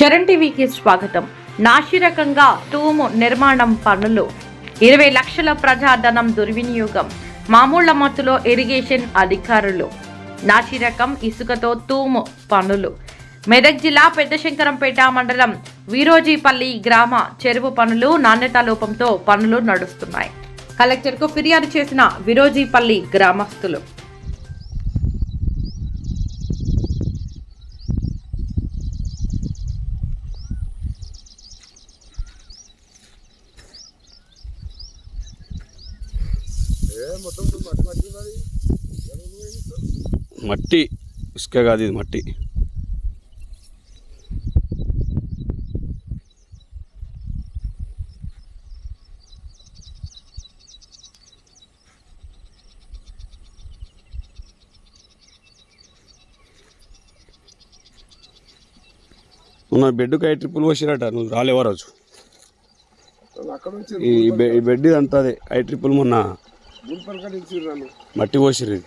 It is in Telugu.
చరణ్ టీవీకి స్వాగతం. నాసిరకంగా తూము నిర్మాణం పనులు, 20 లక్షల ప్రజాధనం దుర్వినియోగం, మామూళ్ల మత్తులో ఇరిగేషన్ అధికారులు. నాసిరకం ఇసుకతో తూము పనులు. మెదక్ జిల్లా పెద్దశంకరంపేట మండలం వీరోజీపల్లి గ్రామ చెరువు పనులు నాణ్యతా లోపంతో పనులు నడుస్తున్నాయి. కలెక్టర్కు ఫిర్యాదు చేసిన వీరోజీపల్లి గ్రామస్తులు. మట్టి ఇసుక కాదు, ఇది మట్టి. మొన్న బెడ్కి 5 ట్రిప్పులు పోసిరట, నువ్వు రాలేవా రోజు? ఈ బెడ్ అంతా అదే 5 ట్రిప్పులు మొన్న మట్టి పోసిరు.